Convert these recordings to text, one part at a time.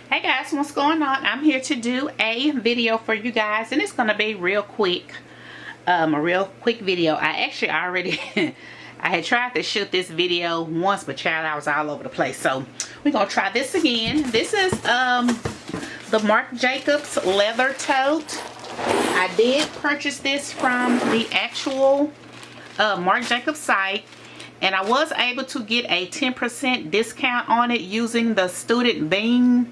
Hey guys, what's going on? I'm here to do a video for you guys, and it's going to be real quick. A real quick video. I actually already I had tried to shoot this video once, but child, I was all over the place. So we're going to try this again. This is the Marc Jacobs leather tote. I did purchase this from the actual Marc Jacobs site. And I was able to get a 10% discount on it using the Student Bean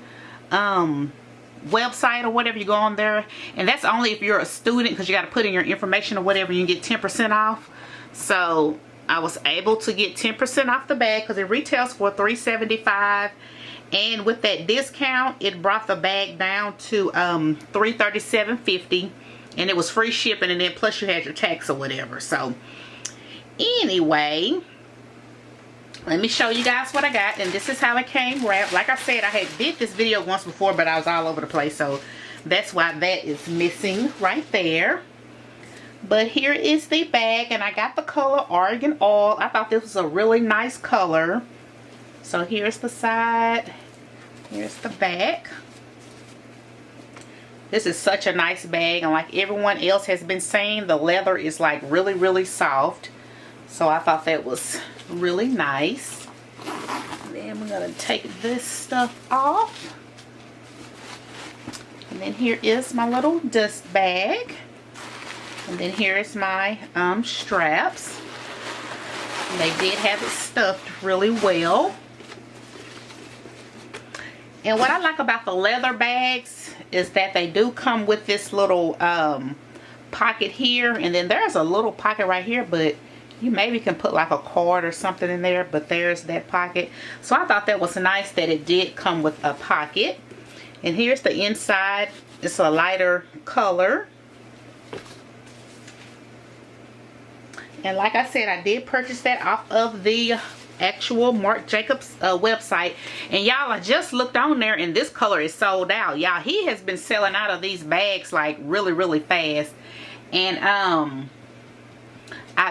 website or whatever. You go on there, and that's only if you're a student, because you got to put in your information or whatever, and you get 10% off. So I was able to get 10% off the bag because it retails for $3.75, and with that discount it brought the bag down to $337.50, and it was free shipping, and then plus you had your tax or whatever. So anyway, let me show you guys what I got, and this is how it came wrapped. Like I said, I had did this video once before, but I was all over the place, so that's why that is missing right there. But here is the bag, and I got the color Argan Oil. I thought this was a really nice color. So here's the side, here's the back. This is such a nice bag, and like everyone else has been saying, the leather is like really soft. So I thought that was really nice. Then we're going to take this stuff off. And then here is my little dust bag. And then here is my straps. And they did have it stuffed really well. And what I like about the leather bags is that they do come with this little pocket here. And then there's a little pocket right here, but you maybe can put like a card or something in there, but there's that pocket. So I thought that was nice that it did come with a pocket. And here's the inside. It's a lighter color. And like I said, I did purchase that off of the actual Marc Jacobs website. And y'all, I just looked on there, and this color is sold out. Y'all, he has been selling out of these bags like really fast. And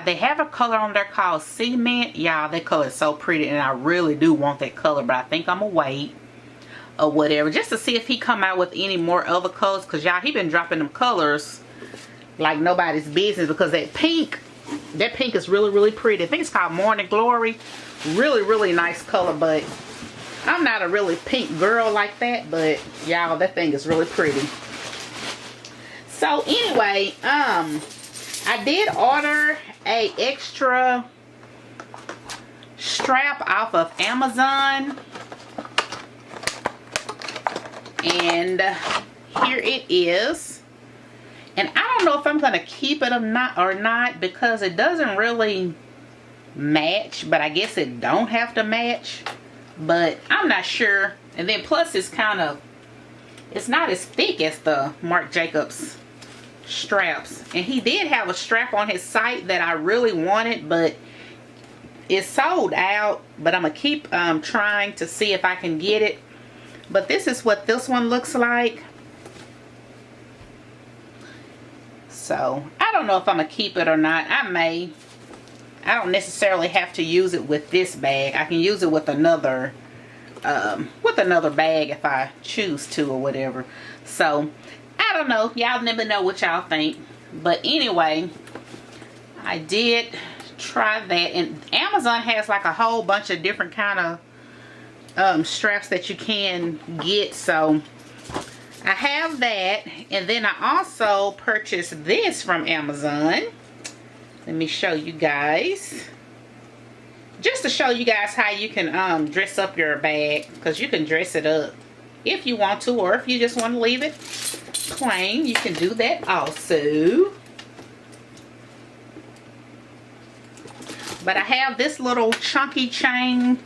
they have a color on there called Cement. Y'all, that color is so pretty, and I really do want that color, but I think I'm gonna wait or whatever just to see if he come out with any more other colors, because y'all, he been dropping them colors like nobody's business. Because that pink is really pretty. I think it's called Morning Glory. Really nice color, but I'm not a really pink girl like that, but y'all, that thing is really pretty. So anyway, I did order a extra strap off of Amazon, and here it is. And I don't know if I'm gonna keep it or not because it doesn't really match, but I guess it don't have to match, but I'm not sure. And then plus it's not as thick as the Marc Jacobs straps. And he did have a strap on his site that I really wanted, but it's sold out. But I'm gonna keep trying to see if I can get it. But this is what this one looks like. So I don't know if I'm gonna keep it or not. I may. I don't necessarily have to use it with this bag. I can use it with another bag if I choose to or whatever. So I don't know. Y'all never know what y'all think. But anyway, I did try that. And Amazon has like a whole bunch of different kind of straps that you can get. So I have that. And then I also purchased this from Amazon. Let me show you guys. Just to show you guys how you can dress up your bag. Because you can dress it up if you want to, or if you just want to leave it plain, you can do that also. But I have this little chunky chain,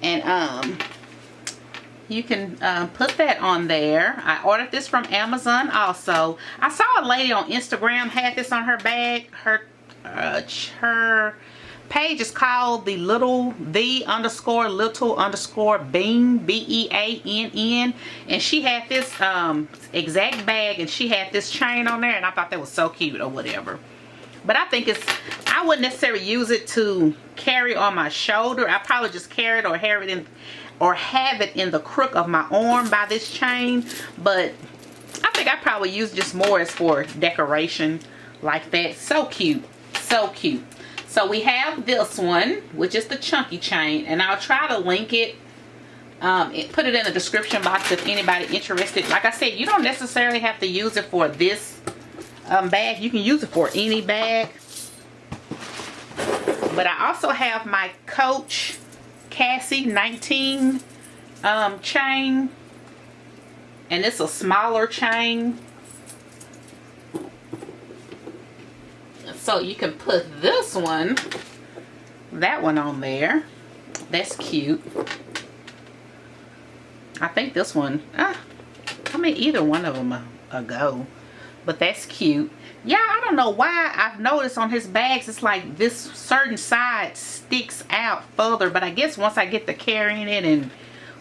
and you can put that on there. I ordered this from Amazon also. I saw a lady on Instagram had this on her bag. Her page is called the little bean, B-E-A-N-N, and she had this exact bag, and she had this chain on there, and I thought that was so cute or whatever. But I think I wouldn't necessarily use it to carry on my shoulder. I probably just carry it or have it in. or have it in the crook of my arm by this chain, but I think I probably use just more as for decoration like that. So cute, so cute. So we have this one, which is the chunky chain, and I'll try to link it, put it in the description box if anybody interested. Like I said, you don't necessarily have to use it for this bag. You can use it for any bag. But I also have my Coach Cassie 19 chain, and it's a smaller chain, so you can put this one, that one on there. That's cute. I think this one, I mean either one of them a go, but that's cute. Yeah, I don't know why I've noticed on his bags it's like this certain side sticks out further, but I guess once I get to carrying it and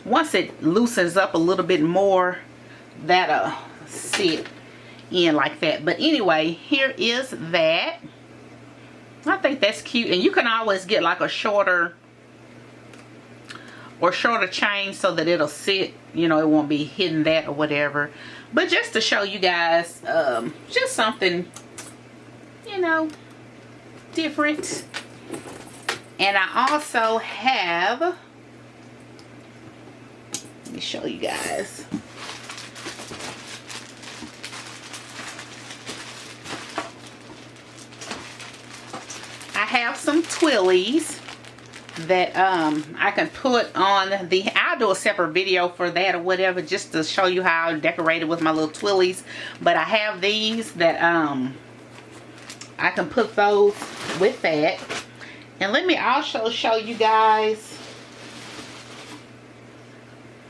once it loosens up a little bit more, that'll sit in like that. But anyway, here is that. I think that's cute, and you can always get like a shorter chain so that it'll sit, you know, it won't be hitting that or whatever. But just to show you guys, just something, you know, different. And I also have, let me show you guys. I have some twillies that I can put on the, I'll do a separate video for that or whatever, just to show you how I decorated with my little twillies. But I have these that I can put those with that. And let me also show you guys,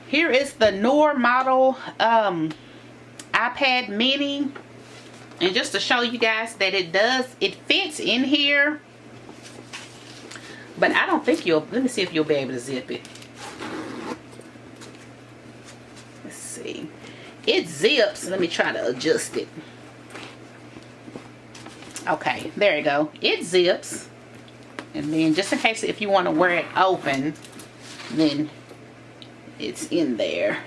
here is the newer model iPad mini, and just to show you guys that it fits in here. But I don't think you'll, let me see if you'll be able to zip it. Let's see. It zips. Let me try to adjust it. Okay, there you go. It zips. And then just in case if you want to wear it open, then it's in there.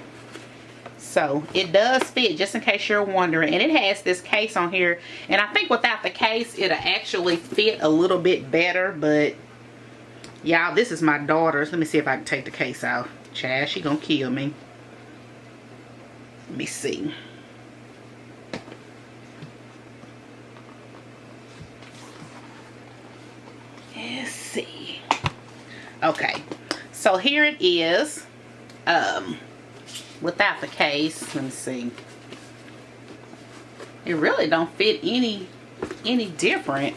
So it does fit, just in case you're wondering. And it has this case on here. And I think without the case, it'll actually fit a little bit better. But y'all, this is my daughter's. Let me see if I can take the case out. Child, she gonna kill me. Let me see. Let's see. Okay, so here it is. Without the case. Let me see. It really don't fit any different.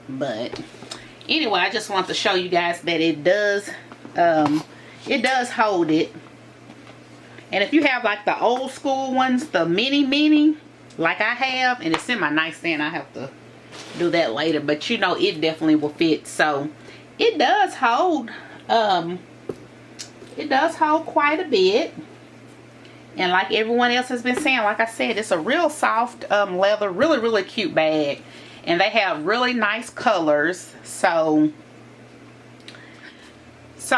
But anyway, I just want to show you guys that it does hold it. And if you have like the old school ones, the mini like I have, and it's in my nightstand, I have to do that later, but you know it definitely will fit. So it does hold quite a bit. And like everyone else has been saying, like I said, it's a real soft leather, really cute bag. And they have really nice colors. So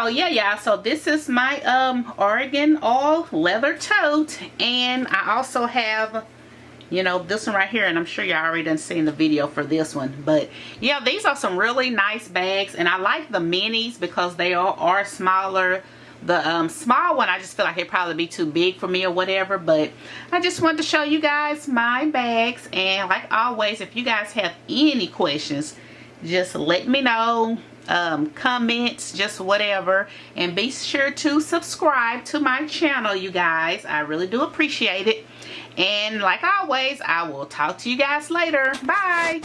yeah, y'all. So this is my Argan all leather tote. And I also have, you know, this one right here. And I'm sure y'all already done seen the video for this one. But yeah, these are some really nice bags. And I like the minis because they are smaller. The small one, I just feel like it'd probably be too big for me or whatever. But I just wanted to show you guys my bags. And like always, if you guys have any questions, just let me know. Comments, just whatever. And be sure to subscribe to my channel, you guys. I really do appreciate it. And like always, I will talk to you guys later. Bye.